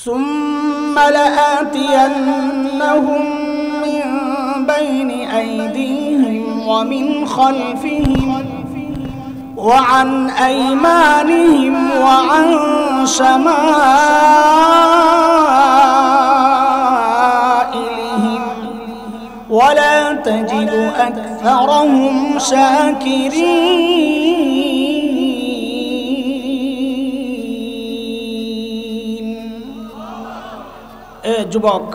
সুম্মা লাআতিয়ান্নাহুম মিন বাইনি আইদিহিম ওয়া মিন খালফিহিম ওয়া আন আইমানিহিম ওয়া আন শামাইলিহিম ওয়া লা তাজিদু আকসারাহুম শাকিরিন। যুবক,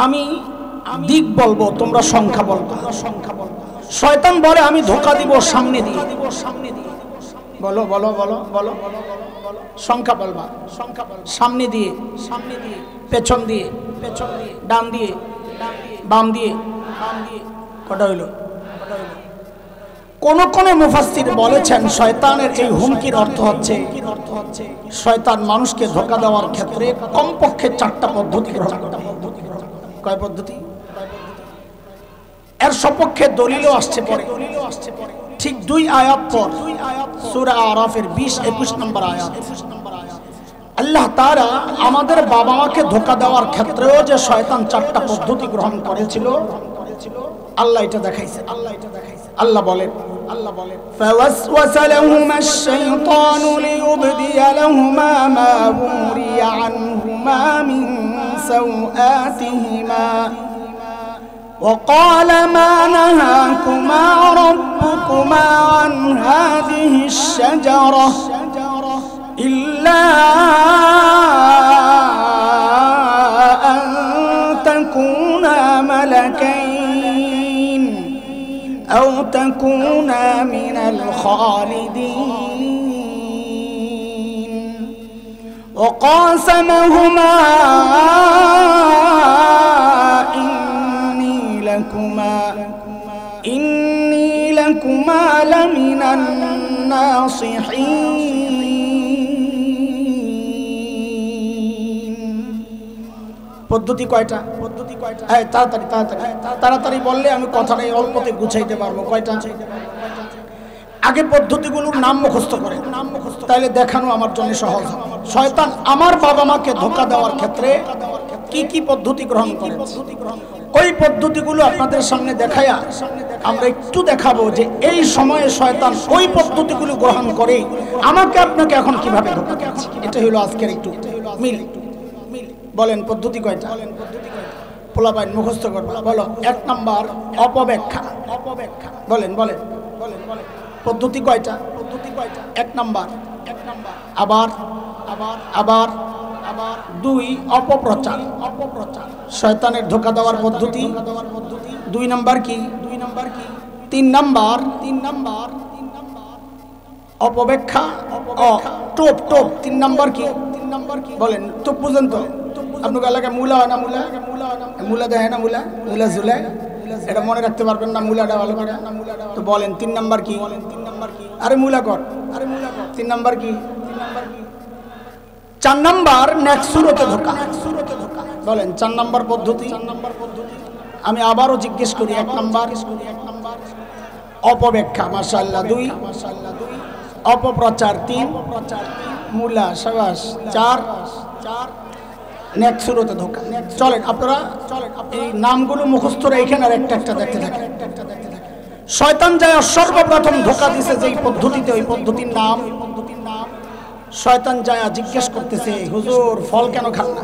আমি দিক বলবো, তোমরা সংখ্যা বলবো। শয়তান বলে আমি ধোঁকা দিব সামনে দিয়ে। বলো বলো বলো বলো, সংখ্যা বলবা। সামনে দিয়ে, পেছন দিয়ে, ডান দিয়ে, বাম দিয়ে, কটা হইল? কোন কোন মুফাসসির বলেছেন শয়তানের এই হুমকির অর্থ হচ্ছে শয়তান মানুষকে ধোঁকা দেওয়ার ক্ষেত্রে কমপক্ষে 4টা পদ্ধতি গ্রহণ করে। কয় পদ্ধতি? এর সপক্ষে দলিলও আসছে পরে, ঠিক 2 আয়াত পর সূরা আরাফের 20-21 নম্বর আয়াত। আল্লাহ তাআলা আমাদের বাবা মাকে ধোঁকা দেওয়ার ক্ষেত্রেও যে শয়তান 4টা পদ্ধতি গ্রহণ করেছিল আল্লাহ এটা দেখাইছে। আল্লাহ বলেন, ফাওয়াসওয়াসা লাহুমাশ শাইতানু লিইউবদিয়া লাহুমা মা বুরিয়া আনহুমা মিন সাওআতিহিমা وقال ما نهاكما ربكما عن هذه الشجرة إلا أن تكونا ملكين أو تكونا من الخالدين وقاسمهما إني لكما لمن الناصحين। পদ্ধতি কয়টা? তাড়াতাড়ি বললে আমি কথাটাই অল্পতে গুছাইতে পারবো। কয়টা? আগে পদ্ধতিগুলোর নাম মুখস্থ করে, তাইলে দেখানো আমার জন্য সহজ। শয়তান আমার বাবা মাকে ধোঁকা দেওয়ার ক্ষেত্রে কি কি পদ্ধতি গ্রহণ করে ওই পদ্ধতিগুলো আপনাদের সামনে দেখায়া আমরা একটু দেখাবো যে এই সময়ে শয়তান ওই পদ্ধতিগুলো গ্রহণ করে আমাকে আপনাকে এখন কিভাবে ধোঁকা দিচ্ছে। এটা হলো আজকের একটু মিল। বলেন পদ্ধতি কয়টা? পোলাপাইন মুখস্থ করবা। বলো 1 নাম্বার অপব্যাখ্যা। বলেন বলেন পদ্ধতি কয়টা? 1 নাম্বার আবার আবার আবার 2 অপপ্রচার। শয়তানের ধোঁকা দেওয়ার পদ্ধতি 2 নাম্বার কি? 3 নাম্বার অপব্যাখ্যা, টোপ। 3 নাম্বার কি? বলেন টোপ বুঝেন তো? আপনার এলাকায় মূলা হয় না? মূলা দেয় না? মূলা ঝুলে, এটা মনে রাখতে পারবেন না? মূলাটা ভালো করে তো বলেন 3 নাম্বার কি? আরে মূলা কর। 3 নাম্বার কি? 4 নাম্বার নেক্সুরতে ধোঁকা। বলেন 4 নাম্বার পদ্ধতি। আমি আবারও জিজ্ঞেস করি। 1 নাম্বার অপব্যাখ্যা, মাশাআল্লাহ। 2 অপপ্রচার। 3 মূলা, শাবাশ। 4 নেক্সুরতে ধোঁকা। চলেন আপনারা এই নামগুলো মুখস্থ রেখে আর একটা একটা দেখতে থাকেন। শয়তান যায় সর্বপ্রথম ধোঁকা দিছে যেই পদ্ধতিতে, ওই পদ্ধতির নাম শয়তান যায় জিজ্ঞেস করতেছে, হুজুর ফল কেন খান না?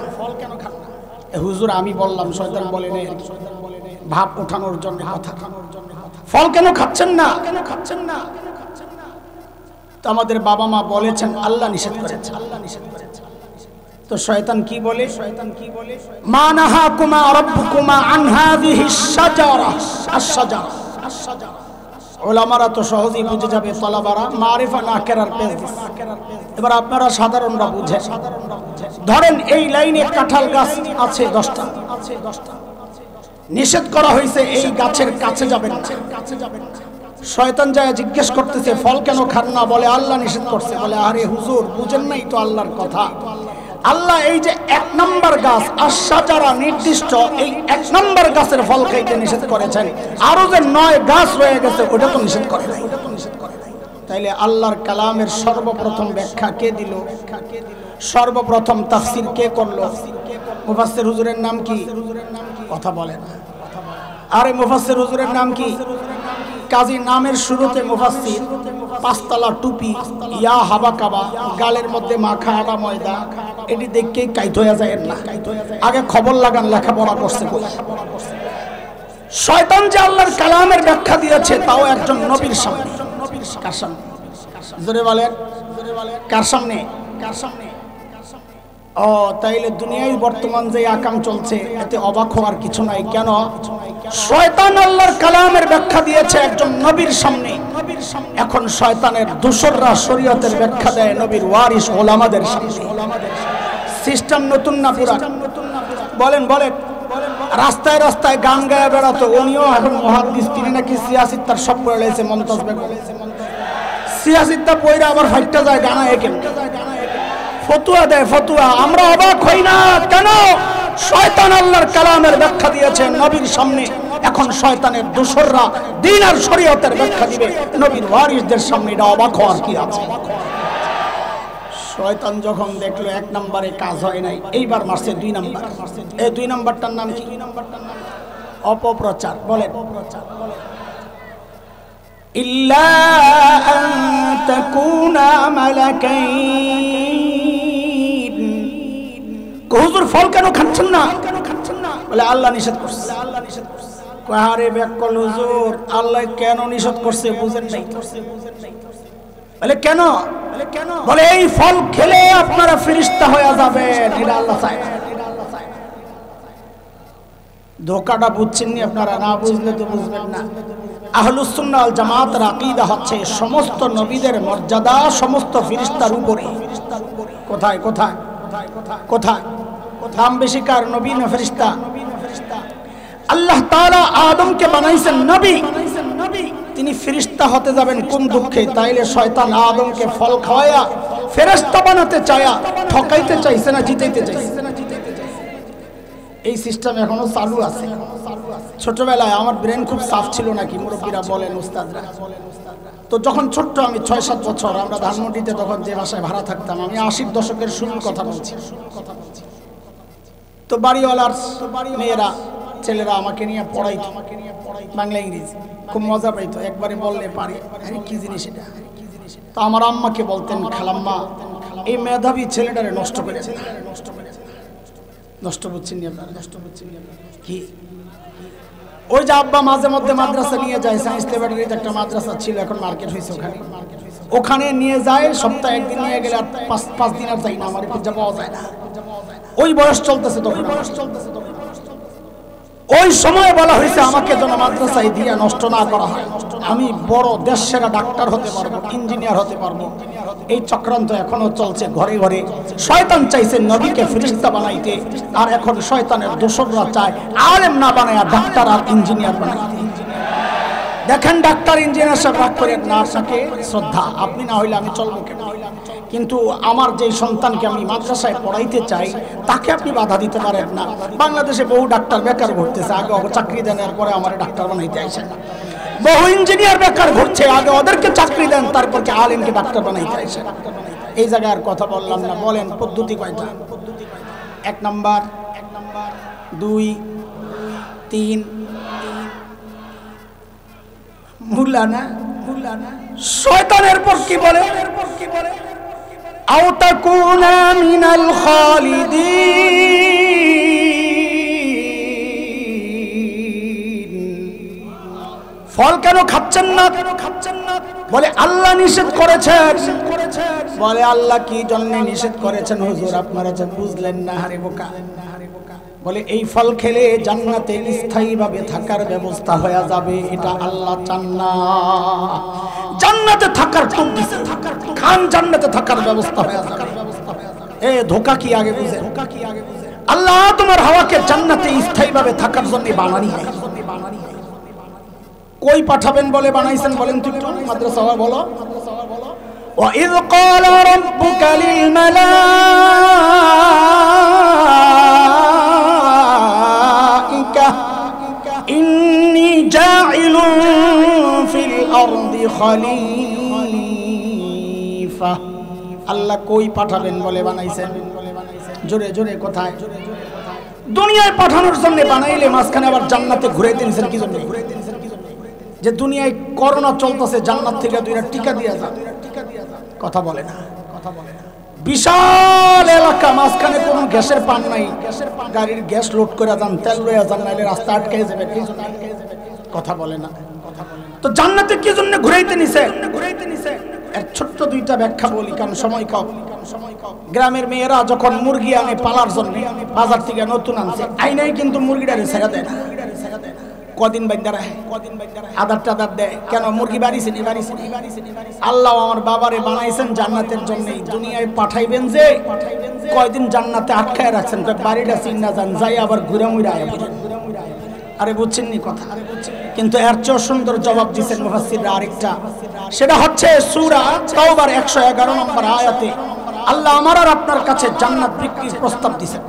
হুজুর আমি বললাম, শয়তান বলে নেই, ভাব ওঠানোর জন্য কথা। ফল কেন খাচ্ছেন না? তো আমাদের বাবা মা বলেছেন আল্লাহ নিষেধ করেছেন। তো শয়তান কি বলে? মা নাহাকুমা রাব্বুকুমা আন হাযিহিশ শাজারা। আশ-শাজারা ওলামারা তো সহজেই বুঝে যাবে, তলাবারা মারিফা নাকেরার পেজ। এবার আপনারা সাধারণরা বুঝে ধরেন এই লাইনে কাঁঠাল গাছ আছে 10টা, নিষেধ করা হয়েছে এই গাছের কাছে যাবেন না। শয়তান যায় জিজ্ঞেস করতেছে ফল কেন খান না? বলে আল্লাহ নিষেধ করছে। বলে আরে হুজুর বুঝেন নাই তো আল্লাহর কথা। আল্লাহ এই যে 1 নাম্বার গাছ আশ-শাজারা নির্দিষ্ট এই 1 নাম্বার গাছের ফল খাইতে নিষেধ করেছেন, আরো যে 9 গাছ রয়ে গেছে ওটা তো নিষেধ করে নাই। তাইলে আল্লাহর কালামের সর্বপ্রথম ব্যাখ্যা কে দিল? সর্বপ্রথম তাফসীর কে করলো? মুফাসসির হুজুরের নাম কি? কথা বলেন। আরে মুফাসসির হুজুরের নাম কি? কাজী নামের শুরুতে মুফাসসির, পাঁচতলা টুপি, ইয়া হাবা কাবা, গালের মধ্যে মাখা আটা ময়দা, এটি দেখকেই কাইত হয়ে যায় না। আগে খবর লাগান লেখাপড়া করছে কই? শয়তান যে আল্লাহর কালামের ব্যাখ্যা দিয়েছে তাও একজন নবীর সামনে। কার সামনে? জোরে বলেন, কার সামনে? কার সামনে? ও তাইলে দুনিয়ায় বর্তমান যে আকাম চলছে এতে অবাক হওয়ার কিছু নাই। কেন? শয়তান আল্লাহর কালামের ব্যাখ্যা দিয়েছে একজন নবীর সামনে। এখন শয়তানের দোসররা শরীয়তের ব্যাখ্যা দেয় নবীর ওয়ারিস ওলামাদের সামনে। সিস্টেম নতুন না পুরান? বলেন বলেন। রাস্তায় রাস্তায় গান গায়ে বেড়াতো, উনিও এখন মুহাদ্দিস, তিনি নাকি সিয়াসিত্তার সব পড়ে লেছে। মমতাজ বেগম সিয়াসিত্তা পয়রা আবার ফাইটটা যায় গানা একে ফতুয়া দেয়, ফতুয়া। আমরা অবাক হই না কেন? শয়তান আল্লাহর কালামের ব্যাখ্যা দিয়েছে নবীর সামনে। এখন শয়তানের দোসররা দ্বীন আর শরীয়তের ব্যাখ্যা দিবে নবীর ওয়ারিসদের সামনে। এটা অবাক হওয়ার কি আছে? শয়তান যখন দেখলো এক নম্বরে কাজ হয় নাই, এইবার মারছে দুই নাম্বার। এই দুই নাম্বারটার নাম কি? অপপ্রচার। বলেন, ইল্লা আন তাকুনা মালাকাইন। হুজুর ফল কেন খাচ্ছেন না? বলে আল্লাহ নিষেধ করছে। আরে ব্যাকল হুজুর, আল্লাহ কেন নিষেধ করছে বুঝেন নাই? বলে কেন? বলে এই ফল খেলে আপনারা ফেরেশতা হয়ে যাবেন, এটা আল্লাহ চায় না। ধোকাটা বুঝছেননি আপনারা? না বুঝলে তো বুঝবেন না। আহলুস সুন্নাহ ওয়াল জামাতের আকীদা হচ্ছে সমস্ত নবীদের মর্যাদা সমস্ত ফেরেশতার উপরে। কোথায় কোথায় কোথায় দাম বেশি কার, নবী না ফেরেশতা? আল্লাহ তাআলা আদমকে বানাইছেন নবী, তিনি ফেরেশতা হতে যাবেন কোন দুঃখে? তাইলে শয়তান আদমকে ফল খাওয়ায়া ফেরেশতা বানাতে চায়া ঠকাইতে চাইছে না জিতাইতে চাইছে? এই সিস্টেম এখনো চালু আছে। ছোটবেলায় আমার ব্রেন খুব সাফ ছিল নাকি, মুরব্বীরা বলেন, উস্তাদরা। তো যখন ছোট্ট আমি 6-7 বছর, আমরা ধানমন্ডিতে তখন যে বাসায় ভাড়া থাকতাম, আমি 80 দশকের শুরুর কথা বলছি। তো বাড়িওয়ালার মেয়েরা ছেলেরা আমাকে নিয়ে পড়াইতো বাংলা ইংরেজি, খুব মজা পাইতো। একবারে বললে পারে, আরে কি জিনিস এটা? তো আমার আম্মাকে বলতেন, খালাম্মা এই মেধাবী ছেলেটারে নষ্ট করেছে। নষ্ট বুঝছেন আপনারা? নষ্ট বুঝছেন কি? ওই যে আব্বা মাঝে মধ্যে মাদ্রাসা নিয়ে যায়, সায়েন্স ল্যাবরেটরিতে একটা মাদ্রাসা ছিল, এখন মার্কেট হয়েছে, ওখানে নিয়ে যায়। সপ্তাহে একদিন নিয়ে গেলে আর 5 দিন আর যাই না, আমার খুঁজে পাওয়া যায় না। ওই বয়স চলতেছে তখন। ওই সময় বলা হয়েছে আমাকে যেন মাদ্রাসায় দিয়ে নষ্ট না করা হয়। আমি বড় দেশের ডাক্তার হতে পারবো, ইঞ্জিনিয়ার হতে পারবো। এই চক্রান্ত এখনো চলছে ঘরে ঘরে। শয়তান চাইছে নবীকে ফেরেশতা বানাইতে, আর এখন শয়তানের দোসররা চায় আলেম না বানায়া ডাক্তার আর ইঞ্জিনিয়ার বানাইতে। দেখেন ডাক্তার ইঞ্জিনিয়ার সব রাগ করে না, আপনাকে শ্রদ্ধা, আপনি না হইলে আমি চলবো কেন? কিন্তু আমার যে সন্তানকে আমি মাদ্রাসায় পড়াইতে চাই তাকে আপনি বাধা দিতে পারেন না। বাংলাদেশে বহু ডাক্তার বেকার ঘুরতেছে, আগে চাকরি দেন, এরপরে আমার ডাক্তার বানাইতে আসেন। বহু ইঞ্জিনিয়ার বেকার ঘুরছে, আগে ওদেরকে চাকরি দেন, তারপর কি আলেমকে ডাক্তার বানাইতে আসেন। এই জায়গায় আর কথা বললাম না। বলেন পদ্ধতি কয়টা? 1 নাম্বার, 2, 3 মুল্লানা শয়তানের পর কি বলে? আও তাকুনা মিনাল খালিদিন। ফল কেন খাচ্ছেন না? বলে আল্লাহ নিষেধ করেছেন। বলে আল্লাহ কি জন্য নিষেধ করেছেন হুজুর? আপনারা যে বুঝলেন না, হারে বোকা। বলে এই ফল খেলে জান্নাতে স্থায়ীভাবে থাকার ব্যবস্থা হয়ে যাবে, এটা আল্লাহ চান না। জান্নাতে থাকার টুক দিছে, খান জান্নাতে থাকার ব্যবস্থা হয়ে যাবে। এ ধোকা কি আগে বুঝে? আল্লাহ তোমার হাওয়াকে জান্নাতে স্থায়ীভাবে থাকার জন্য বানানি নাই। কই পাঠাবেন বলে বানাইছেন বলেন তো একটু? মাদ্রাসা বলো। وَإِذْ قَالَ رَبُّكَ لِلْمَلَائِكَةِ إِنِّي جَاعِلٌ فِي الْأَرْضِ خَلِيفَةً। আল্লাহ কই পাঠাবেন বলে বানাইছেন? জোরে জোরে কোথায়? দুনিয়ায় পাঠানোর জন্য বানাইলে মাঝখানে আবার জান্নাতে ঘুরাইতে নিছেন কি জন্য? যে দুনিয়ায় করোনা চলতেছে, জান্নাত থেকে দুইটা টিকা দিয়া যান। কথা বলে না, কথা বলে না। বিশাল এলাকা, মাঝখানে কোনো গ্যাসের পান নাই, গাড়ির গ্যাস লোড করে যান, তেল লইয়া যান, নাইলে রাস্তা আটকে যাবে। কথা বলে না, কথা বলে না। তো জান্নাতে কি জন্য ঘুরাইতে নিছে? ঘুরাইতে নিছে এর ছোট্ট দুইটা ব্যাখ্যা বলি, কারণ সময় কম। গ্রামের মেয়েরা যখন মুরগি আনে পালার জন্য, বাজার থেকে নতুন আনছে, আইনাই কিন্তু মুরগিটারে ছেড়ে দেয় না। কদিন বাইদার আদার টাদার দেয়, কেন? মুরগি বাড়িছে নি, বাড়িছে নি। আল্লাহ আমার বাবারে বানাইছেন জান্নাতের জন্য, দুনিয়ায় পাঠাইবেন যে কয়দিন জান্নাতে আটকায় রাখছেন, বাড়িটা চিন্না যান, যাই আবার ঘুরে মুড়ে আয়। আরে বুঝছেন নি কথা? কিন্তু এর চেয়ে সুন্দর জবাব দিচ্ছেন মুফাসসিররা আরেকটা, সেটা হচ্ছে সূরা তাওবার 111 নম্বর আয়াতে আল্লাহ আমার আর আপনার কাছে জান্নাত বিক্রির প্রস্তাব দিয়েছেন।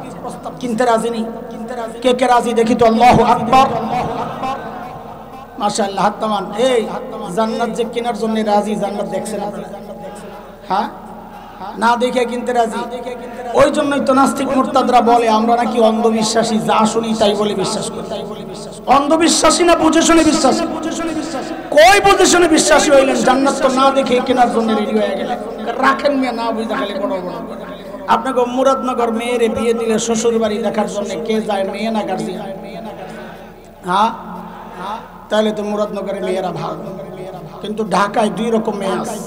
কিনতে রাজি নি? কে কে রাজি দেখি তো? আল্লাহু আকবার, মাশাআল্লাহ। হাত নামান। এই জান্নাত যে কেনার জন্য রাজি, জান্নাত দেখছেন আপনারা? হ্যাঁ, না দেখে কিনতে রাজি। ওই জন্যই তো নাস্তিক মুরতাদরা বলে আমরা নাকি অন্ধবিশ্বাসী, যা শুনি তাই বলে বিশ্বাস করি। অন্ধবিশ্বাসী না বুঝে শুনে বিশ্বাসী? কই বুঝে শুনে বিশ্বাসী হইলেন? জান্নাত তো না দেখে কেনার জন্য রেডি হয়ে গেলেন। রাখেন মিয়া, না বুঝা খালি বড় বড়। আপনাকে মুরাদনগর মেয়েরে বিয়ে দিলে শ্বশুর বাড়ি দেখার জন্য কে যায়? মেয়ে না গার্জিয়ান? হ্যাঁ, তাহলে তো মুরাদনগরের মেয়েরা ভালো। কিন্তু ঢাকায় দুই রকম মেয়ে আছে।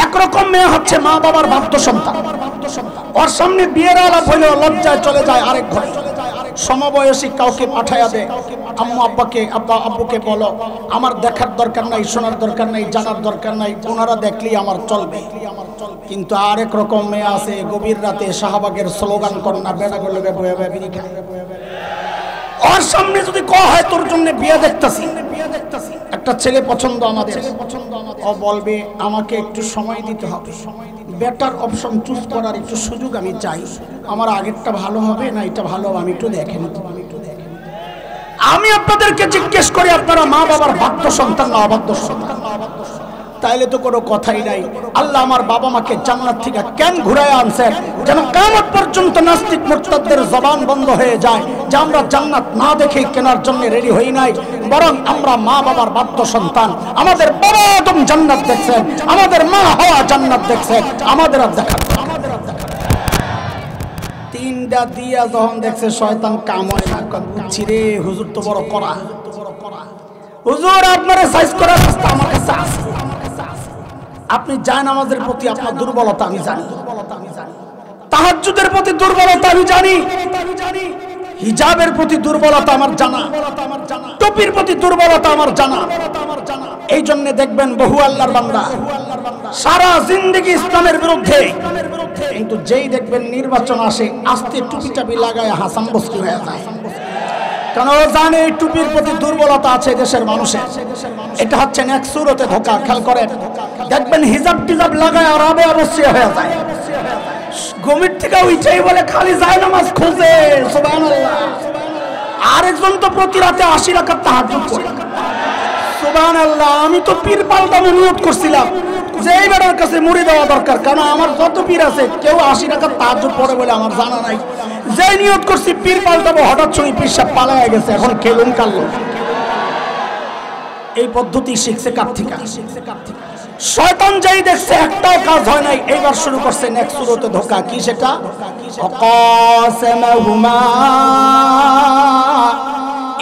একরকম মেয়ে হচ্ছে মা বাবার বাধ্য সন্তান, ওর সামনে বিয়ের আলাপ হইলে লজ্জায় চলে যায় আরেক ঘরে। সমবয়সী কাউকে পাঠাইয়া দেয়, আম্মু আব্বাকে, আব্বা আব্বুকে বলো আমার দেখার দরকার নাই, শোনার দরকার নাই, জানার দরকার নাই, ওনারা দেখলেই আমার চলবে। কিন্তু আরেক রকম মেয়ে আছে, গভীর রাতে শাহবাগের স্লোগান কন্যা বেড়া করলে বয়ে বয়ে বিড়ি খায়। ওর সামনে যদি কয় হয় তোর জন্য বিয়ে দেখতাছি, একটা ছেলে পছন্দ আমাদের, ও বলবে আমাকে একটু সময় দিতে হবে, বেটার অপশন চুজ করার একটু সুযোগ আমি চাই, আমার আগেরটা ভালো হবে না এটা ভালো হবে, আমি একটু দেখেন। আমি আপনাদেরকে জিজ্ঞেস করি, আপনারা মা বাবার বাধ্য সন্তান না অবাধ্য সন্তান? তাইলে তো কোনো কথাই নাই। আল্লাহ আমার বাবা মাকে জান্নাত থেকে কেন ঘুরায় আনছেন? যেন কিয়ামত পর্যন্ত নাস্তিক মুরতাদদের জবান বন্ধ হয়ে যায় যে আমরা জান্নাত না দেখে কেনার জন্য রেডি হই নাই, বরং আমরা মা বাবার বাধ্য সন্তান। আমাদের বাবা আদম জান্নাত দেখছেন, আমাদের মা হাওয়া জান্নাত দেখছেন, আমাদের আর দেখা তিনটা দিয়া যখন দেখছে শয়তান কাম হয় না, বুঝছি রে হুজুর তো বড় করা। হুজুর আপনার সাইজ করার রাস্তা আমার কাছে আছে। আপনি জায়নামাজের প্রতি আপনার দুর্বলতা আমি জানি, তাহাজ্জুদের প্রতি দুর্বলতা আমি জানি, হিজাবের প্রতি দুর্বলতা আমার জানা, টুপির প্রতি দুর্বলতা আমার জানা। এই জন্য দেখবেন বহু আল্লাহর বান্দা সারা জিন্দেগি ইসলামের বিরুদ্ধে, কিন্তু যেই দেখবেন নির্বাচন আসে আস্তে টুপি টাপি লাগায় হাসান বস্তি হয়ে যায়। কারণ ও জানে এই টুপির প্রতি দুর্বলতা আছে দেশের মানুষের। এটা হচ্ছে এক সুরতে ধোঁকা। খেয়াল করেন, দেখবেন হিজাব টিজাব লাগায় আর আবে অবশ্যই হয়ে যায়। গমির থেকে উঠেই বলে খালি যায় নামাজ খোঁজে, সুবহানাল্লাহ। আরেকজন তো প্রতি রাতে 80 রাকাত তাহাজ্জুদ পড়ে, সুবহানাল্লাহ। আমি তো পীর পাল্টানো নিয়ত করছিলাম যে এই বেটার কাছে মুড়ি দেওয়া দরকার, কারণ আমার যত পীর আছে কেউ 80 রাকাত তাহাজ্জুদ পড়ে বলে আমার জানা নাই। যে নিয়ত করছি পীর পাল্টাবো, হঠাৎ শুনি পীর সাহেব পালায় গেছে, এখন খেলুন কাল্লো। এই পদ্ধতি শিখছে কার থেকে? শয়তান যেই দেখছে একটাও কাজ হয় নাই, এইবার শুরু করছে নেক্সট সুরতে ধোঁকা। কি সেটা? অকাসামাহুমা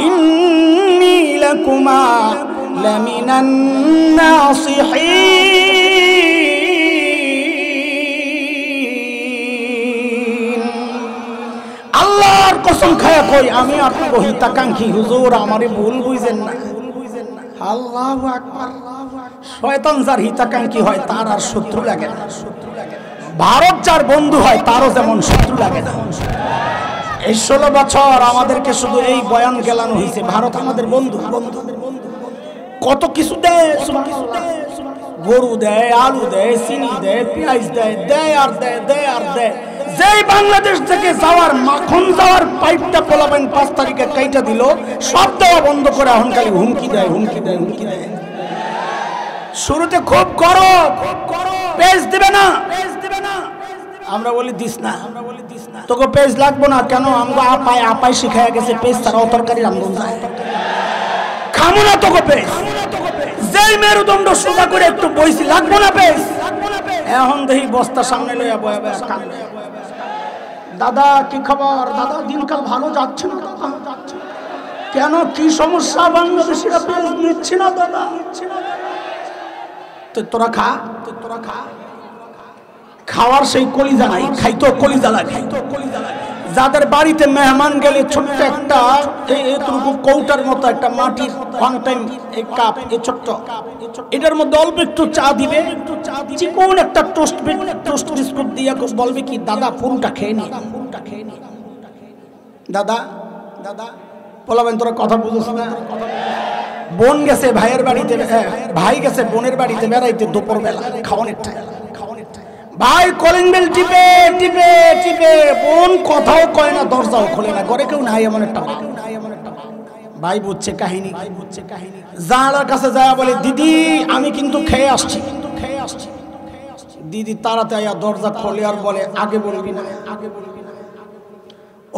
ইন্নী লাকুমা লামিনান নাসিহিন। আল্লাহর কসম খায়া কই আমি আপনাকে হিতাকাঙ্ক্ষী হুজুর, আমারে ভুল বুঝেন না। আল্লাহু আকবার। শয়তান যার হিতাকাঙ্ক্ষী হয় তার আর শত্রু লাগে না। ভারত যার বন্ধু হয় তারও যেমন শত্রু লাগে না। এই 16 বছর আমাদেরকে শুধু এই বয়ান গেলানো হয়েছে, ভারত আমাদের বন্ধু। কত কিছু দেয়, গরু দেয়, আলু দেয়, চিনি দেয়, পেঁয়াজ দেয়, দেয় আর দেয়, দেয় আর দেয়। যেই বাংলাদেশ থেকে যাওয়ার মাখন যাওয়ার পাইপটা পোলাবেন 5 তারিখে কাইটা দিল, সব দেওয়া বন্ধ করে এখন খালি হুমকি দেয়, হুমকি দেয়, হুমকি দেয়। শুরুতে খুব গরম, পেঁয়াজ দিবে না, আমরা বলি দিস না, তোকে পেজ লাগবো না কেন? আমরা আপাই শিখাইয়া গেছে পেজ ছাড়াও তরকারি রান্ধন যায়, খামো না তোকে পেজ। যেই মেরুদণ্ড সোজা করে একটু বইছি, লাগবো না পেজ। এখন দেখি বস্তা সামনে লইয়া বয়া বয়া কান্দে। দাদা কি খবর? দাদা দিনকাল ভালো যাচ্ছে না দাদা। কেন, কি সমস্যা? বাংলাদেশিরা পেজ নিচ্ছে না দাদা। তো তোরা খা, খাওয়ার সেই কলিজা নাই, খাইতো কলিজা লাগে। যাদের বাড়িতে মেহমান গেলে ছোট্ট একটা এইটুকু কৌটার মতো একটা মাটির ওয়ান টাইম এই কাপ, এই ছোট্ট, এটার মধ্যে অল্প একটু চা দিবে, চিকন একটা টোস্ট বিস্কুট দিয়ে বলবে কি দাদা পুরোটা খেয়ে নি, দাদা দাদা বলবেন তোরা কথা বুঝছ না? বোন গেছে ভাইয়ের বাড়িতে, ভাই গেছে বোনের বাড়িতে বেড়াইতে দুপুর বেলা খাওয়ানোর টাইম, ভাই কলিং বেল টিপে টিপে টিপে, বোন কথাও কয় না, দরজাও খোলে না, ঘরে কেউ নাই এমন একটা। ভাই বুঝছে কাহিনী, জানালার কাছে যায় বলে দিদি আমি কিন্তু খেয়ে আসছি। দিদি তাড়াতাড়ি দরজা খোলে আর বলে আগে বলবি না,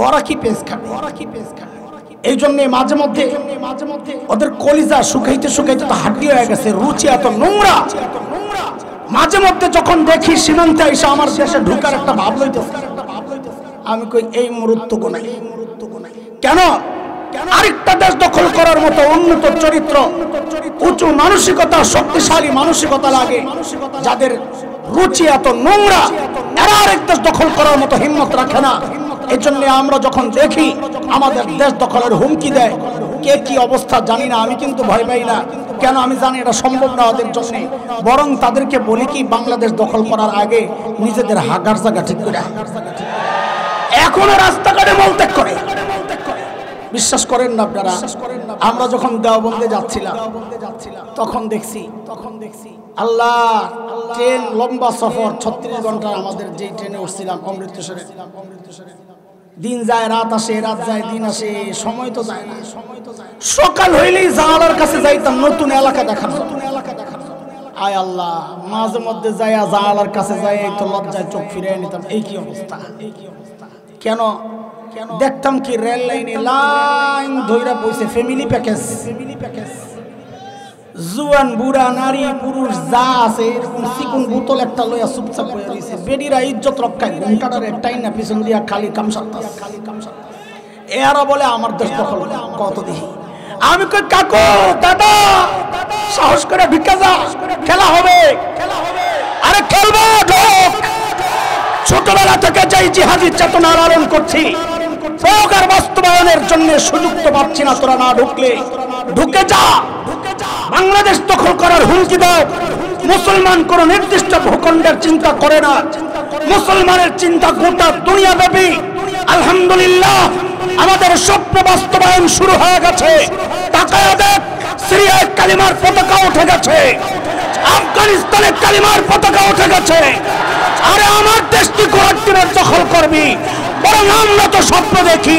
ওরা কি পেজ খাবে, এই জন্য মাঝে মধ্যে ওদের কলিজা শুকাইতে শুকাইতে তো হাড্ডি হয়ে গেছে, রুচি এত নোংরা। মাঝে মধ্যে যখন দেখি সীমান্তে এসে আমার দেশে ঢুকার একটা ভাব লইতেছে, আমি কই এই মুহূর্তকো নাই। কেন? আরেকটা দেশ দখল করার মতো উন্নত চরিত্র, উঁচু মানসিকতা, শক্তিশালী মানসিকতা লাগে, যাদের রুচি এত নোংরা, এরা আরেক দেশ দখল করার মতো হিম্মত রাখে না। এই জন্য আমরা যখন দেখি আমাদের দেশ দখলের হুমকি দেয়, কে কি অবস্থা জানি না, আমি কিন্তু ভয় পাই না। কেন? আমি জানি এটা সম্ভব না ওদের জন্য। বরং তাদেরকে বলি কি বাংলাদেশ দখল করার আগে নিজেদের হাগার জায়গা ঠিক করে, এখনো রাস্তাঘাটে মলত্যাগ করে। বিশ্বাস করেন না আপনারা, আমরা যখন দেওবন্দে যাচ্ছিলাম তখন দেখছি আল্লাহ, ট্রেন লম্বা সফর 36 ঘন্টা, আমাদের যেই ট্রেনে উঠছিলাম অমৃতসরে, দিন যায় রাত আসে, রাত যায় দিন আসে, সময় তো যায় না। সকাল হইলেই জানালার কাছে যাইতাম নতুন এলাকা দেখার জন্য। আয় আল্লাহ, মাঝে মধ্যে যাইয়া জানালার কাছে যাই তো লজ্জায় চোখ ফিরিয়ে নিতাম, এই কি অবস্থা। কেন? দেখতাম কি রেল লাইনে লাইন ধইরা বইছে ফ্যামিলি প্যাকেজ, জুয়ান বুড়া নারী পুরুষ যা আছে এরকম চিকন বোতল একটা লইয়া চুপচাপ হয়ে রয়েছে। বেডিরা ইজ্জত রক্ষায় ঘুমটাটার একটাই না পিছন দিয়া খালি কামসারতা। এরা বলে আমার দেশ দখল কত দেখি। আমি কই কাকু দাদা সাহস করে ভিক্ষা যা, খেলা হবে। আরে খেলবো, ঢোক। ছোটবেলা থেকে যেই জিহাদি চেতনা লালন করছি, প্রয়োগের বাস্তবায়নের জন্য সুযোগ তো পাচ্ছি না। তোরা না ঢুকলে ঢুকে যা। বাংলাদেশ দখল করার হুমকি দাও। মুসলমান কোন নির্দিষ্ট ভূখণ্ডের চিন্তা করে না, মুসলমানের চিন্তা গোটা দুনিয়া ব্যাপী। আলহামদুলিল্লাহ আমাদের স্বপ্ন বাস্তবায়ন শুরু হয়ে গেছে। তাকায়া দেখ, সিরিয়ায় কালিমার পতাকা উঠে গেছে, আফগানিস্তানে কালিমার পতাকা উঠে গেছে। আরে আমার দেশ কি কোরআনের দখল করবি? বরং আমরা তো স্বপ্ন দেখি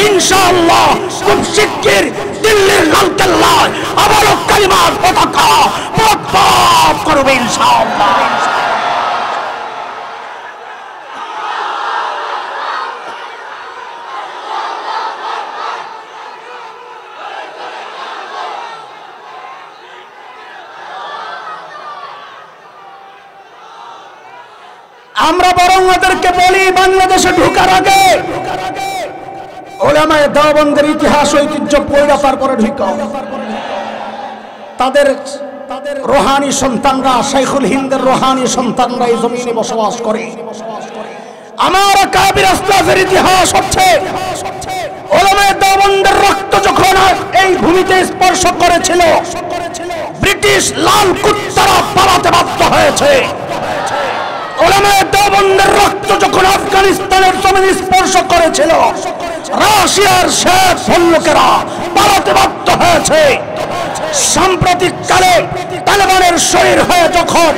ইনশাআল্লাহ খুব শিগগির দিল্লির লালকেল্লায় আবারও কালিমার পতাকা পথ করবে ইনশাআল্লাহ। আমরা বরং ওদেরকে বলি বাংলাদেশে ঢোকার আগে উলামায়ে দেওবন্দের ইতিহাস ঐতিহ্য পড়া তারপরে ঢুকো। তাদের রোহানি সন্তানরা, শাইখুল হিন্দের রোহানি সন্তানরা এই জমিনে বসবাস করে। আমার কাবির আসলাফের ইতিহাস হচ্ছে উলামায়ে দেওবন্দের রক্ত যখন এই ভূমিতে স্পর্শ করেছিল, ব্রিটিশ লাল কুত্তারা পালাতে বাধ্য হয়েছে। উলামায়ে দেওবন্দের রক্ত যখন আফগানিস্তানের জমিন স্পর্শ করেছিল, রাশিয়ার শেখ লোকেরা পালাতে বাধ্য হয়েছে। সাম্প্রতিক কালে তালেবানের শরীর হয়ে যখন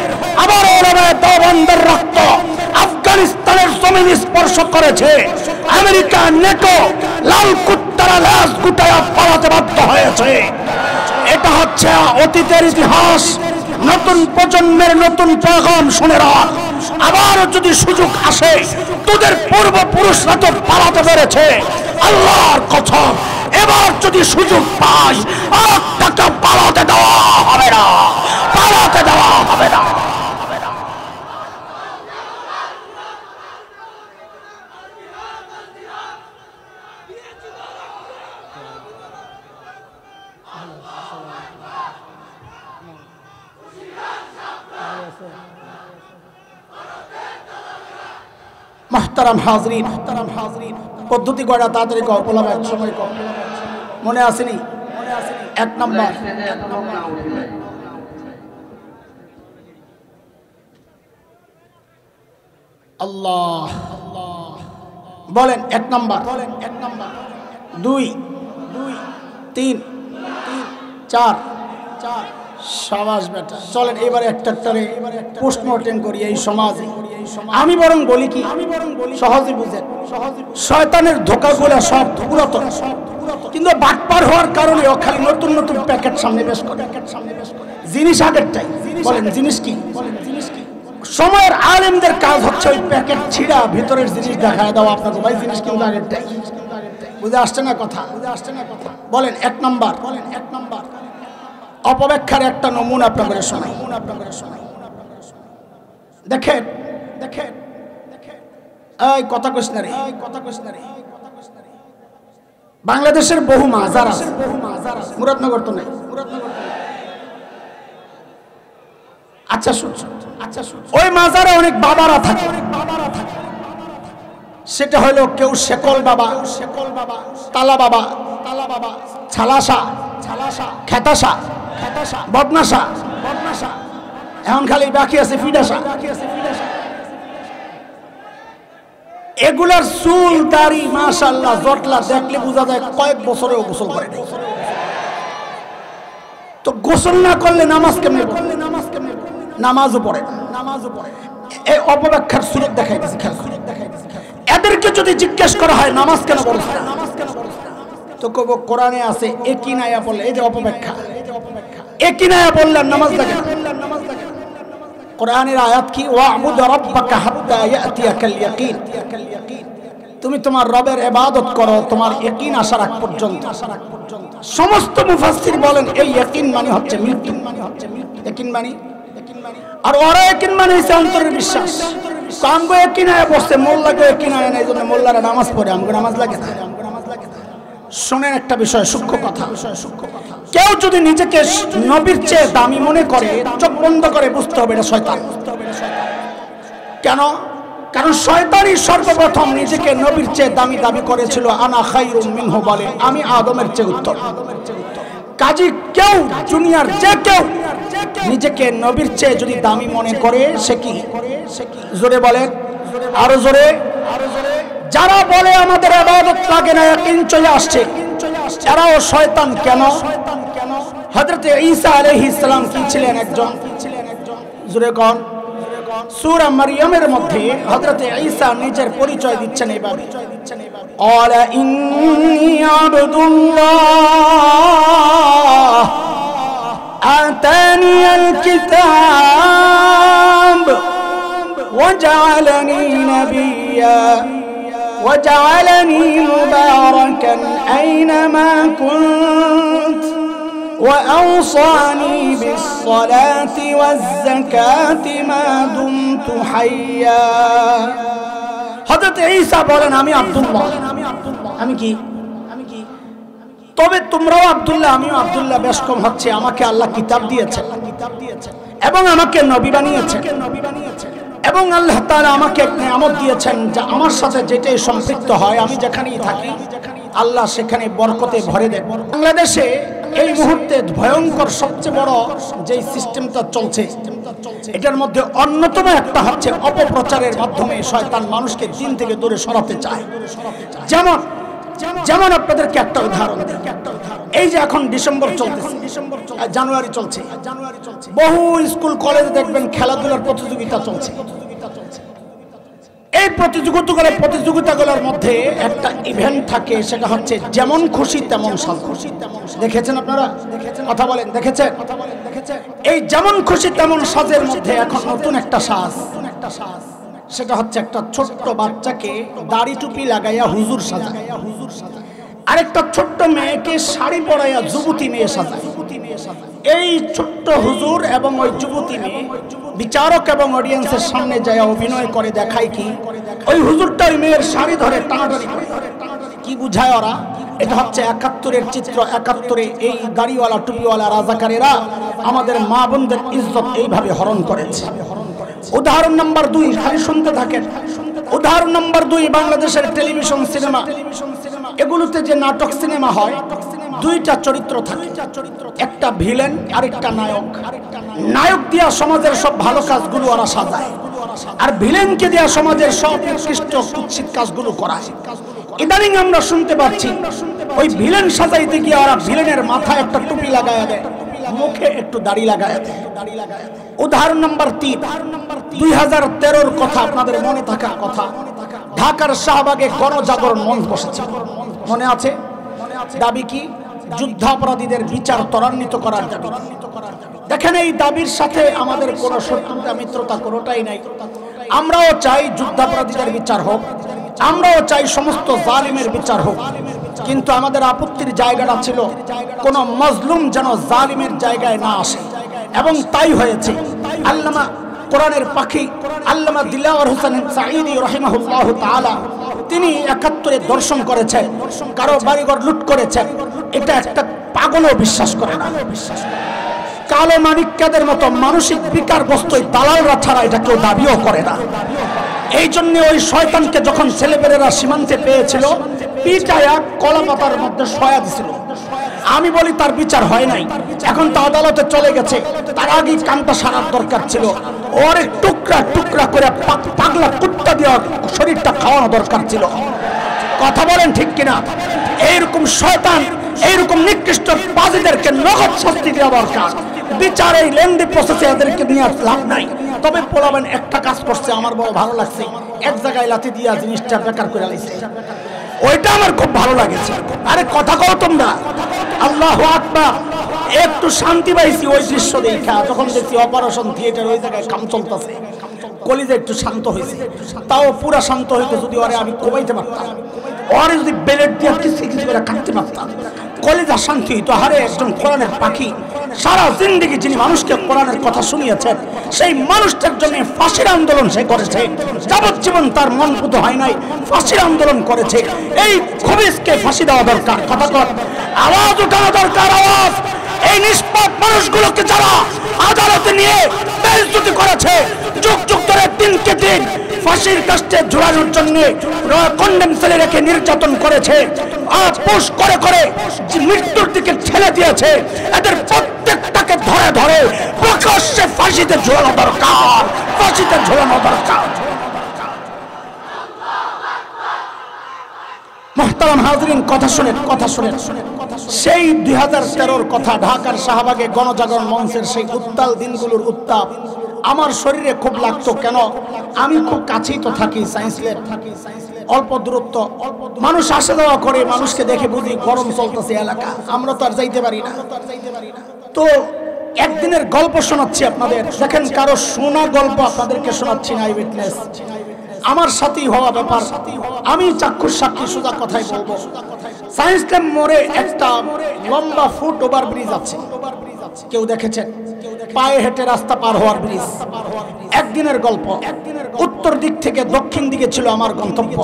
আবার উলামায়ে দেওবন্দের রক্ত আফগানিস্তানের জমিন স্পর্শ করেছে, আমেরিকা নেটো লাল কুত্তারা লাশ গুটায়া পালাতে বাধ্য হয়েছে। এটা হচ্ছে অতীতের ইতিহাস। নতুন প্রজন্মের নতুন পেগাম শুনে রাখ, আবার যদি সুযোগ আসে, তোদের পূর্বপুরুষরা তো পালাতে পেরেছে, আল্লাহর কসম এবার যদি সুযোগ পাই আর তাকে পালাতে দেওয়া হবে না, পালাতে দেওয়া হবে না। محترم حاضرین পদ্ধতি কয়টা তাড়াতাড়ি কও, বললাম এক সময় কও, মনে আসেনি? এক নাম্বার আল্লাহ বলেন, এক নাম্বার, দুই, তিন, চার, সাবাস বেটা। চলেন এবারে একটা পোস্টমর্টেম করি এই সমাজে। আমি বরং বলি কি, সহজে বুঝেন, শয়তানের ধোঁকাগুলো সব পুরাতন, কিন্তু বাটপার হওয়ার কারণে ও খালি নতুন নতুন প্যাকেট সামনে বেশ করে, জিনিস আগেরটাই। বলেন জিনিস কি? সময়ের আলেমদের কাজ হচ্ছে ওই প্যাকেট ছিঁড়া ভিতরের জিনিস দেখায় দাও আপনাকে, ভাই জিনিস কিন্তু আগেরটাই। বুঝে আসছে না কথা? বলেন এক নাম্বার, অপব্যাখ্যার একটা নমুনা আপনাদের শোনাই। দেখেন এই কথা কইস না রে, বাংলাদেশের বহু মাজার আছে, মুরাদনগর তো নাই। আচ্ছা শুন, ওই মাজারে অনেক বাবারা থাকে। সেটা হলো কেউ শেকল বাবা, তালা বাবা, ছালাসা, খেতাসা, বদনাসা, এখন খালি বাকি আছে ফিডাসা। এগুলার চুল দাড়ি মাশাআল্লাহ জটলা দেখলে বোঝা যায় কয়েক বছরেও গোসল করে নাই। তো গোসল না করলে নামাজ কেমনে? নামাজও পড়ে না। এই অপব্যাখ্যার সুযোগ দেখাই দিয়েছে। এদেরকে যদি জিজ্ঞেস করা হয় নামাজ কেন পড়ছ না, তো কব কোরআনে আছে একই নায়া বললে, এই যে অপব্যাখ্যা, একই নায়া বললে নামাজ লাগে না। কোরআনের আয়াত কি? ওয়া'বুদ রাব্বাকা হাত্তা ইয়াতিয়াকাল ইয়াকিন, তুমি তোমার রবের ইবাদত করো তোমার ইয়াকিন আসার আগ পর্যন্ত। সমস্ত মুফাসসির বলেন এই ইয়াকিন মানে হচ্ছে মৃত্যু। ইয়াকিন মানে, আর ওরা ইয়াকিন মানে হচ্ছে অন্তরের বিশ্বাস। আমগো ইয়াকিন আয়া বসে, মোল্লাকে ইয়াকিন আয়া না, এইজন্য মোল্লারা নামাজ পড়ে, আমগো নামাজ লাগে না। শোনেন একটা বিষয়, সূক্ষ্ম কথা। কেউ যদি নিজেকে নবীর চেয়ে দামি মনে করে, চোখ বন্ধ করে বুঝতে হবে এটা শয়তান। কেন? কারণ শয়তানই সর্বপ্রথম নিজেকে নবীর চেয়ে দামি দাবি করেছিল। আনা খায়রুম মিনহু বলে, আমি আদমের চেয়ে উত্তম। কাজী কেউ দুনিয়ার যে কেউ নিজেকে নবীর চেয়ে যদি দামি মনে করে সে কি? জোরে বলেন, আরো জোরে। যারা বলে আমাদের ইবাদত লাগে না, ইয়াকিন চলে আসছে, এরাও শয়তান। কেন? হযরত ঈসা আলাইহিস সালাম কি ছিলেন? একজন। জোরে কোন? সূরা মারইয়ামের মধ্যে হযরত ঈসা নিজের পরিচয় দিচ্ছেন এইভাবে, ক্বালা ইন্নী আবদুল্লাহ আতানিয়াল কিতাব ওয়াজআলানি নাবিয়্যা وجعلني مباركا أينما كنت وأوصاني بالصلاة والزكاة ما دمت حيا। হযরত ঈসা বলেন আমি আব্দুল্লাহ। আমি কি? তবে তোমরাও আব্দুল্লাহ, আমিও আব্দুল্লাহ, বেশ কম হচ্ছে। আমাকে আল্লাহ কিতাব দিয়েছেন এবং আমাকে নবী বানিয়েছেন, এবং আল্লাহ তাআলা আমাকে এক নিয়ামত দিয়েছেন যা আমার সাথে যেটাই সম্পৃক্ত হয় আমি যেখানেই থাকি আল্লাহ সেখানে বরকতে ভরে দেন। বাংলাদেশে এই মুহূর্তে ভয়ঙ্কর সবচেয়ে বড় যে সিস্টেমটা চলছে, এটার মধ্যে অন্যতম একটা হচ্ছে অপপ্রচারের মাধ্যমে শয়তান মানুষকে দিন থেকে দূরে সরাতে চায়। যেমন আপনাদেরকে একটা উদাহরণ দিই। এই যে এখন ডিসেম্বর চলছে, জানুয়ারি চলছে, বহু স্কুল কলেজে দেখবেন খেলাধুলার প্রতিযোগিতা চলছে। এই প্রতিযোগিতাগুলোর মধ্যে একটা ইভেন্ট থাকে, সেটা হচ্ছে যেমন খুশি তেমন সাজ। দেখেছেন আপনারা? কথা বলেন, দেখেছেন? এই যেমন খুশি তেমন সাজের মধ্যে এখন নতুন একটা সাজ, সেটা হচ্ছে একটা ছোট্ট বাচ্চাকে দাড়ি টুপি লাগাইয়া হুজুর সাজায়, আরেকটা ছোট্ট মেয়েকে শাড়ি পরাইয়া যুবতী মেয়ে সাজায়। এই ছোট্ট হুজুর এবং ওই যুবতী মেয়ে বিচারক এবং অডিয়েন্সের সামনে যায় অভিনয় করে দেখায় কি ওই হুজুরটা ওই মেয়ের শাড়ি ধরে টানাটানি করে। কি বুঝায় ওরা? এটা হচ্ছে ৭১-এর চিত্র। ৭১-এ এই দাড়িওয়ালা টুপিওয়ালা রাজাকারেরা আমাদের মা বোনদের ইজ্জত এইভাবে হরণ করেছে। উদাহরণ নাম্বার ২, খালি শুনতে থাকেন। উদাহরণ নাম্বার ২, বাংলাদেশের টেলিভিশন সিনেমা, এগুলোতে যে নাটক সিনেমা হয় দুইটা চরিত্র থাকে, একটা ভিলেন আর একটা নায়ক। নায়ক দিয়া সমাজের সব ভালো কাজগুলো ওরা সাজায়, আর ভিলেনকে দিয়া সমাজের সব নিকৃষ্ট কুৎসিত কাজগুলো করায়। ইদানিং আমরা শুনতে পাচ্ছি ওই ভিলেন সাজাইতে গিয়ে ওরা ভিলেনের মাথায় একটা টুপি লাগায় দেয়, মুখে একটু দাড়ি লাগায় দেয়। উদাহরণ নাম্বার ৩, ২০১৩-র কথা আপনাদের মনে থাকার কথা, ঢাকার শাহবাগে গণজাগরণ মঞ্চ বসেছে, মনে আছে? দাবি কি? যুদ্ধাপরাধীদের বিচার ত্বরান্বিত করার দাবি। দেখেন, এই দাবির সাথে আমাদের কোনো শত্রুতা মিত্রতা কোনোটাই নাই। আমরাও চাই যুদ্ধাপরাধীদের বিচার হোক, আমরাও চাই সমস্ত জালিমের বিচার হোক, কিন্তু আমাদের আপত্তির জায়গাটা ছিল কোন মজলুম যেন জালিমের জায়গায় না আসে, এবং তাই হয়েছে। আল্লামা কোরআনের পাখি আল্লামা দিলাওয়ার হোসেন সাঈদী রাহিমাহুল্লাহ তাআলা তিনি ৭১-এ দর্শন করেছেন, কারো বাড়িঘর লুট করেছেন। এটা একটা পাগলও বিশ্বাস করে না। কালো মানিক্যদের মতো মানসিক বিকারগ্রস্ত দালালরা ছাড়া এটা কেউ দাবিও করে না। এই জন্য ওই শয়তানকে যখন ছেলেপেলেরা সীমান্তে পেয়েছিল, পিটায়া কলা পাতার মধ্যে শয়া দিছিল। আমি বলি তার বিচার হয় নাই, এখন তো আদালতে চলে গেছে, তার আগেই কানটা সারার দরকার ছিল। ওরে টুকরা টুকরা করে পাগলা কুত্তা দেওয়া শরীরটা খাওয়ানো দরকার ছিল। কথা বলেন ঠিক কিনা? এইরকম শয়তান, এইরকম নিকৃষ্ট বাদীদেরকে নগদ শাস্তি দেওয়া দরকার। বিচার এই লেন্দি প্রসেসে এদেরকে নিয়ে লাভ নাই। তবে পোলাবেন একটা কাজ করছে, আমার বড় ভালো লাগছে, এক জায়গায় লাথি দিয়া জিনিসটা বেকার করে লাইছে, ওইটা আমার খুব ভালো লাগেছে। আরে কথা কও তোমরা, আল্লাহু আকবার। একটু শান্তি পাইছি ওই দৃশ্য দেখা, যখন দেখছি অপারেশন থিয়েটার ওই জায়গায় কাম চলতেছে, কলিজা একটু শান্ত হয়েছে। তাও পুরা শান্ত হইতো যদি ওরে আমি কমাইতে পারতাম, ওরে যদি বেলেট দিয়ে কিছু কিছু করে কাটতে পারতাম, কলিজা শান্তি হইতো। হারে একজন কোরআনের পাখি, সারা জিন্দেগি যিনি মানুষকে কোরআনের কথা শুনিয়েছেন, সেই মানুষটার জন্য ফাঁসির আন্দোলন সে করেছে। যাবজ্জীবন তার মন পুতো হয় নাই, ফাঁসির আন্দোলন করেছে। এই খবিসকে ফাঁসি দেওয়া দরকার। কথা কর, আওয়াজ উঠানো দরকার, আওয়াজ। এই নিষ্পাপ মানুষগুলোকে যারা আদালতে নিয়ে বেইজ্জতি করেছে, যুগ যুগ ধরে দিনকে দিন ফাঁসির কাস্টে ঝুলানোর জন্য কন্ডেম সেলে রেখে নির্যাতন করেছে, পুশ করে করে মৃত্যুর দিকে ঠেলে দিয়েছে, এদের প্রত্যেকটাকে ধরে ধরে প্রকাশ্যে ফাঁসিতে ঝুলানো দরকার, ফাঁসিতে ঝুলানো দরকার। মুহতারাম হাজরিন, কথা শুনেন, কথা শুনেন। সেই ২০১৩-র কথা, ঢাকার শাহবাগে গণজাগরণ মঞ্চের সেই উত্তাল দিনগুলোর উত্তাপ আমার শরীরে খুব লাগতো। কেন? আমি খুব কাছেই তো থাকি, সায়েন্স ল্যাব, অল্প দূরত্ব, মানুষ আসা যাওয়া করে, মানুষকে দেখে বুঝি গরম চলতেছে এলাকা, আমরা তো আর যাইতে পারি না। তো একদিনের গল্প শোনাচ্ছি আপনাদের, দেখেন কারো শোনা গল্প আপনাদেরকে শোনাচ্ছি না, আই উইটনেস, আমার সাথেই হওয়া ব্যাপার, আমি চাক্ষুষ সাক্ষী, সোজা কথাই বলবো। সায়েন্স ল্যাব মোড়ে একটা লম্বা ফুট ওভার ব্রিজ আছে, কেউ দেখেছেন? পায়ে হেঁটে রাস্তা পার হওয়ার ব্রিজ। একদিনের গল্প। উত্তর দিক থেকে দক্ষিণ দিকে ছিল আমার গন্তব্য।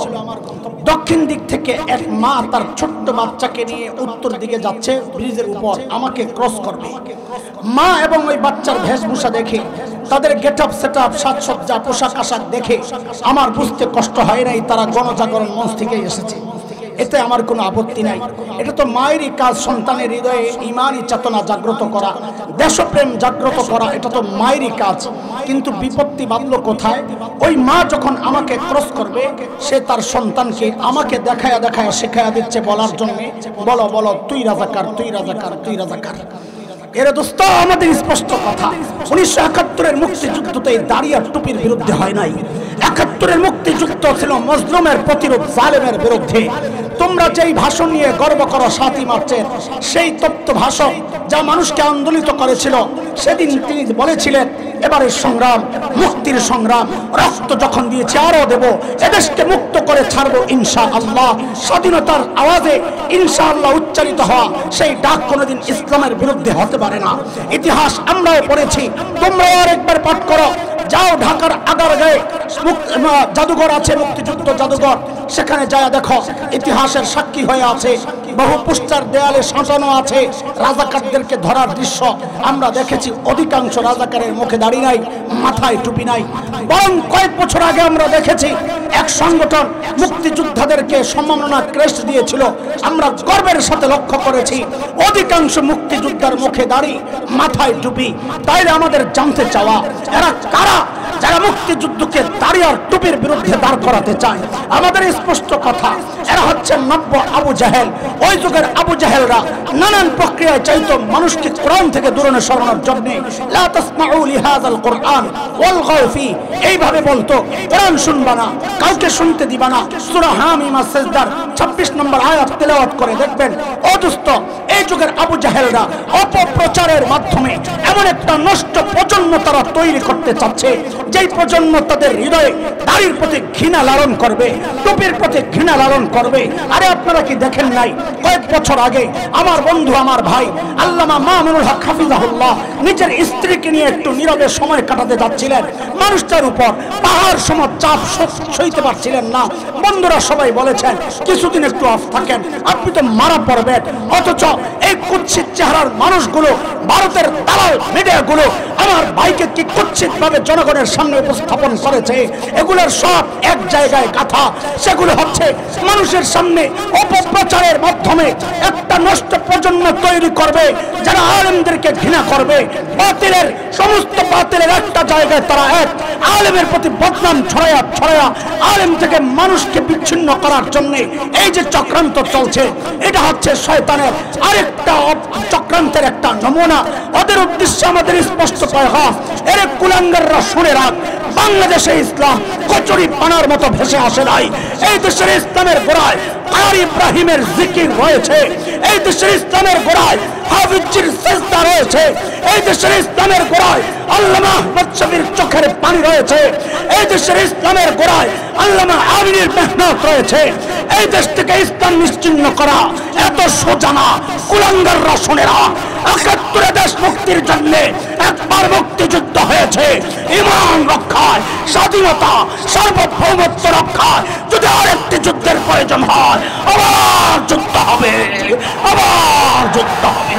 দক্ষিণ দিক থেকে এক মা তার ছোট্ট বাচ্চাকে নিয়ে উত্তর দিকে যাচ্ছে, ব্রিজের উপর আমাকে ক্রস করবে। মা এবং ওই বাচ্চার বেশভূষা দেখে, তাদের গেট আপ সেট আপ, সাজসজ্জা, পোশাক আশাক দেখে আমার বুঝতে কষ্ট হয় নাই তারা গণজাগরণ মঞ্চ থেকে এসেছে। এতে আমার কোনো আপত্তি নাই। এটা তো মায়েরই কাজ, সন্তানের হৃদয়ে ইমানি চেতনা জাগ্রত করা, দেশপ্রেম জাগ্রত করা, এটা তো মায়েরই কাজ। কিন্তু বিপত্তি বাঁধলো কোথায়? ওই মা যখন আমাকে ক্রস করবে, সে তার সন্তানকে আমাকে দেখায়া দেখায়া শেখায়া দিচ্ছে বলার জন্য, বলো বলো তুই রাজাকার, তুই রাজাকার, তুই রাজাকার। এর দোস্ত, আমাদের স্পষ্ট কথা, ১৯৭১-এর মুক্তিযুদ্ধতে দাড়ি আর টুপির বিরুদ্ধে হয় নাই। ৭১-এর মুক্তিযুদ্ধ ছিল মজলুমের প্রতিরোধ, জালেমের বিরুদ্ধে। তোমরা যেই ভাষণ নিয়ে গর্ব করো 7ই মার্চের, সেই তপ্ত ভাষণ যা মানুষকে আন্দোলিত করেছিল, সেদিন তিনি বলেছিলেন এবারের সংগ্রাম মুক্তির সংগ্রাম, রক্ত যখন দিয়েছি আরো দেব, এদেশকে মুক্ত করে ছাড়বো ইনশাআল্লাহ। স্বাধীনতার আওয়াজে ইনশাআল্লাহ উচ্চারিত হওয়া সেই ডাক কোনোদিন ইসলামের বিরুদ্ধে হতে পারে না। ইতিহাস আমরাও পড়েছি, তোমরাও আরেকবার পাঠ করো। যাও ঢাকার আগারগাঁয়ে জাদুঘর আছে, মুক্তিযুদ্ধ জাদুঘর, সেখানে যায় দেখো, ইতিহাসের সাক্ষী হয়ে আছে। বহু পোস্টার দেয়ালে সাজানো আছে রাজাকারদেরকে ধরার দৃশ্য। আমরা দেখেছি অধিকাংশ রাজাকারের মুখে দাড়ি নাই, মাথায় টুপি নাই। বরং কয়েক বছর আগে আমরা দেখেছি এক সংগঠন মুক্তিযোদ্ধাদেরকে সম্মাননা ক্রেস্ট দিয়েছিল। আমরা গর্বের সাথে লক্ষ্য করেছি অধিকাংশ মুক্তিযোদ্ধার মুখে দাড়ি, মাথায় টুপি। তাইলে আমাদের জানতে চাওয়া, এরা কারা যারা মুক্তিযুদ্ধকে দাড়ি আর টুপির বিরুদ্ধে দাঁড় করাতে চায়? আমাদের স্পষ্ট কথা, এরা হচ্ছে নব্য আবু জাহেল। ওই যুগের আবু জাহেলরা নানান প্রক্রিয়ায় চাইতো মানুষকে কোরআন থেকে দূরে সরানোর জন্য। লা তাসমাউ লিহাযাল কোরআন ওয়ালগাউ ফি, এইভাবে বলতো কোরআন শুনবা না, কাউকে শুনতে দিবা না। সূরা হামিম সাজদার 26 নম্বর আয়াত তেলাওয়াত করে দেখবেন। ও দোস্ত, এই যুগের আবু জাহেলরা অপপ্রচারের মাধ্যমে এমন একটা নষ্ট প্রজন্ম তারা তৈরি করতে চাচ্ছে, যেই প্রজন্ম তাদের হৃদয়ে দাড়ির প্রতি ঘৃণা লালন করবে, টুপির প্রতি ঘৃণা লালন করবে। আরে আপনারা কি দেখেন নাই কয়েক বছর আগে আমার বন্ধু, আমার ভাই আল্লামা মামুনুল হক হাফিজাহুল্লাহ নিজের স্ত্রীকে নিয়ে একটু নীরবে সময় কাটাতে যাচ্ছিলেন। মানুষটার উপর পাহাড় সম চাপ সইতে পারছিলেন না। বন্ধুরা সবাই বলেছেন কিছুদিন একটু অফ থাকেন, আপনি তো মারা পড়বেন। অথচ এই কুৎসিত চেহারার মানুষগুলো, ভারতের দালাল মিডিয়াগুলো আমার ভাইকে কি কুৎসিত ভাবে জনগণের সামনে উপস্থাপন করেছে। এগুলোর সব এক জায়গায় কথা, সেগুলো হচ্ছে মানুষের সামনে অপপ্রচারের মাধ্যমে একটা নষ্ট প্রজন্ম তৈরি করবে, যারা আলেমদেরকে ঘৃণা করবে। বাতিলের সমস্ত বাতিলের একটা জায়গায় তারা এক, আলেমের প্রতি বদনাম ছড়ায়া ছড়ায়া আলেম থেকে মানুষকে বিচ্ছিন্ন করার জন্য এই যে চক্রান্ত চলছে, এটা হচ্ছে শয়তানের আরেকটা চক্রান্তের একটা নমুনা। ওদের উদ্দেশ্যে আমাদের স্পষ্ট পয়গাম, এর কুলাঙ্গাররা শুনে রাখ, বাংলাদেশে ইসলাম কচুরি পানার মতো ভেসে আসে নাই। এই দেশের ইসলামের গোড়ায় আর ইব্রাহিমের জিকির রয়েছে, এই দেশের ইসলামের গোড়ায় হাফিজের সিজদা রয়েছে, এই দেশের ইসলামের গোড়ায় আল্লামা আহমদ শফির চোখের পানি রয়েছে, এই দেশের ইসলামের গোড়ায় আল্লামা আমিনের মেহনত রয়েছে। এই দেশ থেকে ইসলাম নিশ্চিহ্ন করা এত সোজা না। কুলাঙ্গাররা শুনে না, ৭১ দেশ মুক্তির জন্য একবার মুক্তিযুদ্ধ হয়েছে। ঈমান রক্ষায়, স্বাধীনতা সার্বভৌমত্ব রক্ষায় যদি আরেকটি যুদ্ধের প্রয়োজন হয়, আবার যুদ্ধ হবে, আবার যুদ্ধ হবে।